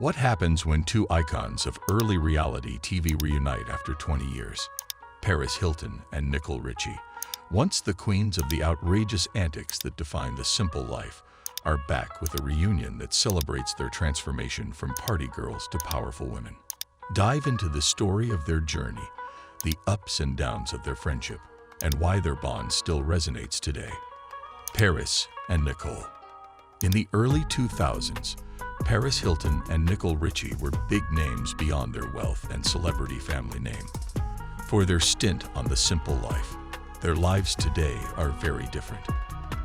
What happens when two icons of early reality TV reunite after 20 years? Paris Hilton and Nicole Richie, once the queens of the outrageous antics that define the simple life, are back with a reunion that celebrates their transformation from party girls to powerful women. Dive into the story of their journey, the ups and downs of their friendship, and why their bond still resonates today. Paris and Nicole. In the early 2000s, Paris Hilton and Nicole Richie were big names beyond their wealth and celebrity family name. For their stint on The Simple Life, their lives today are very different.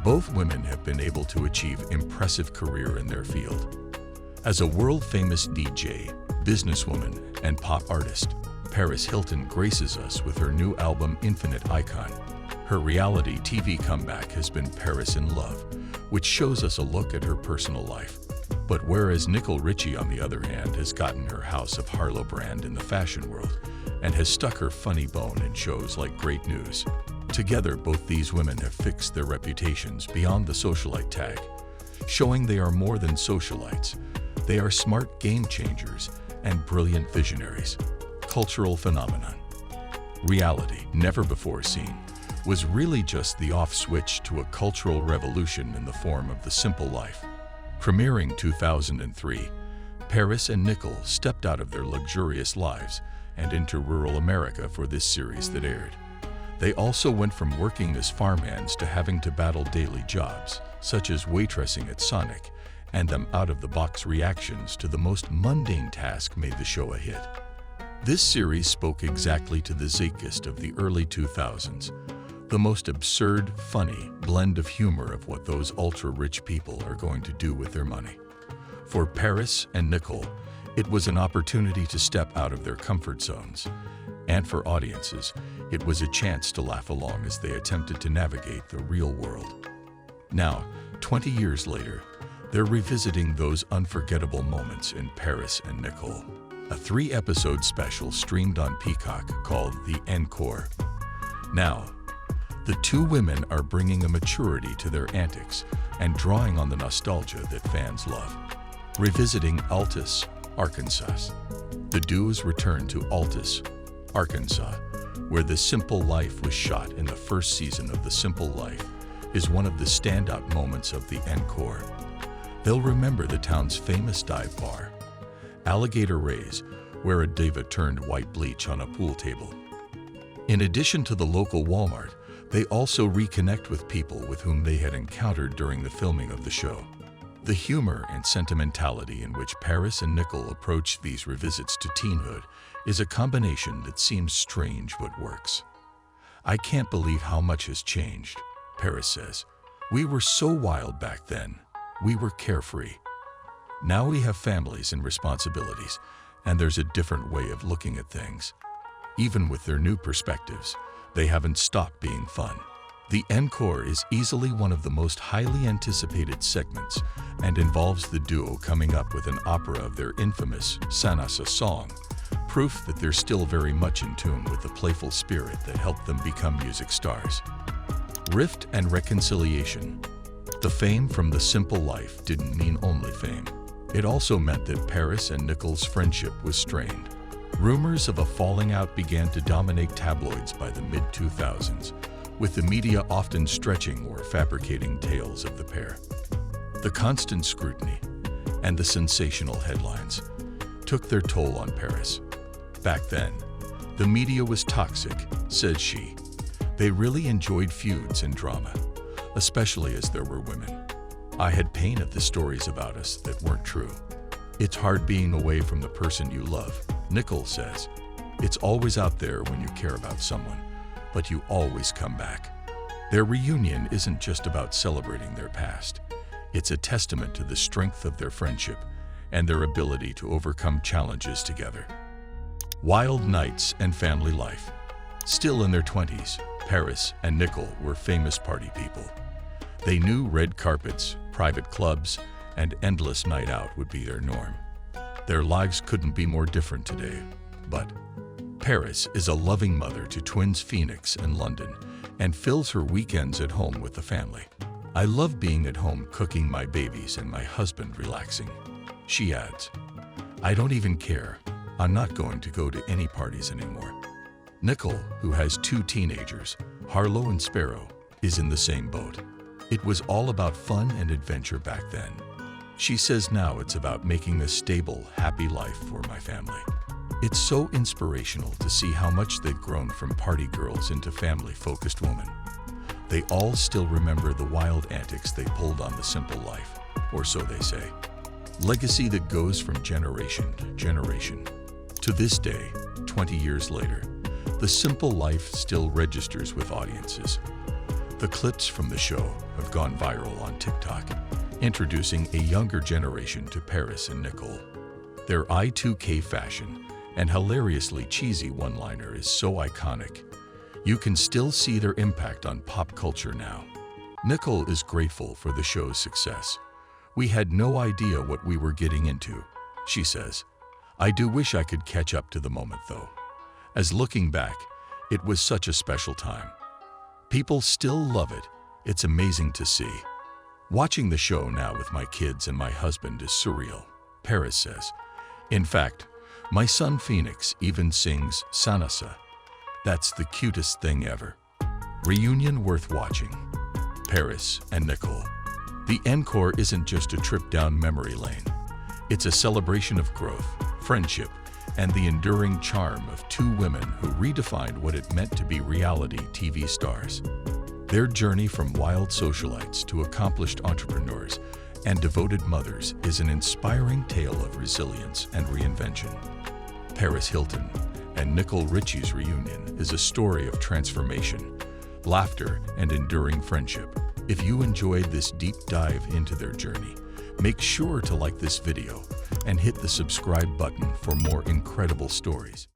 Both women have been able to achieve impressive career in their field. As a world-famous DJ, businesswoman, and pop artist, Paris Hilton graces us with her new album Infinite Icon. Her reality TV comeback has been Paris in Love, which shows us a look at her personal life. But whereas Nicole Richie, on the other hand, has gotten her House of Harlow brand in the fashion world and has stuck her funny bone in shows like Great News, together both these women have fixed their reputations beyond the socialite tag, showing they are more than socialites. They are smart game changers and brilliant visionaries. Cultural phenomenon. Reality, never before seen, was really just the off switch to a cultural revolution in the form of The Simple Life. Premiering 2003, Paris and Nicole stepped out of their luxurious lives and into rural America for this series that aired. They also went from working as farmhands to having to battle daily jobs, such as waitressing at Sonic, and them out-of-the-box reactions to the most mundane task made the show a hit. This series spoke exactly to the zeitgeist of the early 2000s, the most absurd, funny blend of humor of what those ultra-rich people are going to do with their money. For Paris and Nicole, it was an opportunity to step out of their comfort zones. And for audiences, it was a chance to laugh along as they attempted to navigate the real world. Now, 20 years later, they're revisiting those unforgettable moments in Paris and Nicole. A 3-episode special streamed on Peacock called The Encore. Now, the two women are bringing a maturity to their antics and drawing on the nostalgia that fans love. Revisiting Altus, Arkansas. The duos return to Altus, Arkansas, where The Simple Life was shot. In the first season of The Simple Life is one of the standout moments of the encore. They'll remember the town's famous dive bar, Alligator Ray's, where a diva turned white bleach on a pool table. In addition to the local Walmart, they also reconnect with people with whom they had encountered during the filming of the show. The humor and sentimentality in which Paris and Nicole approach these revisits to teenhood is a combination that seems strange but works. "I can't believe how much has changed," Paris says. "We were so wild back then. We were carefree. Now we have families and responsibilities, and there's a different way of looking at things." Even with their new perspectives, they haven't stopped being fun. The Encore is easily one of the most highly anticipated segments and involves the duo coming up with an opera of their infamous Sanasa song, proof that they're still very much in tune with the playful spirit that helped them become music stars. Rift and reconciliation. The fame from The Simple Life didn't mean only fame. It also meant that Paris and Nicole's friendship was strained. Rumors of a falling out began to dominate tabloids by the mid-2000s, with the media often stretching or fabricating tales of the pair. The constant scrutiny and the sensational headlines took their toll on Paris. Back then, the media was toxic, says she. They really enjoyed feuds and drama, especially as there were women. "I had pain at the stories about us that weren't true. It's hard being away from the person you love," Nicole says. "It's always out there when you care about someone, but you always come back." Their reunion isn't just about celebrating their past. It's a testament to the strength of their friendship and their ability to overcome challenges together. Wild nights and family life. Still in their 20s, Paris and Nicole were famous party people. They knew red carpets, private clubs, and endless night out would be their norm. Their lives couldn't be more different today, but Paris is a loving mother to twins Phoenix and London and fills her weekends at home with the family. "I love being at home cooking my babies and my husband relaxing," she adds. I don't even care. I'm not going to go to any parties anymore. Nicole, who has 2 teenagers, Harlow and Sparrow, is in the same boat. It was all about fun and adventure back then. She says now it's about making a stable, happy life for my family. It's so inspirational to see how much they've grown from party girls into family-focused women. They all still remember the wild antics they pulled on the simple life, or so they say. Legacy that goes from generation to generation. To this day, 20 years later, the simple life still registers with audiences. The clips from the show have gone viral on TikTok, introducing a younger generation to Paris and Nicole. Their Y2K fashion and hilariously cheesy one-liner is so iconic. You can still see their impact on pop culture now. Nicole is grateful for the show's success. "We had no idea what we were getting into," she says. "I do wish I could catch up to the moment though, as looking back, it was such a special time. People still love it. It's amazing to see. Watching the show now with my kids and my husband is surreal," Paris says. "In fact, my son Phoenix even sings Sanasa. That's the cutest thing ever." Reunion worth watching. Paris and Nicole. The encore isn't just a trip down memory lane. It's a celebration of growth, friendship, and the enduring charm of 2 women who redefined what it meant to be reality TV stars. Their journey from wild socialites to accomplished entrepreneurs and devoted mothers is an inspiring tale of resilience and reinvention. Paris Hilton and Nicole Richie's reunion is a story of transformation, laughter, and enduring friendship. If you enjoyed this deep dive into their journey, make sure to like this video and hit the subscribe button for more incredible stories.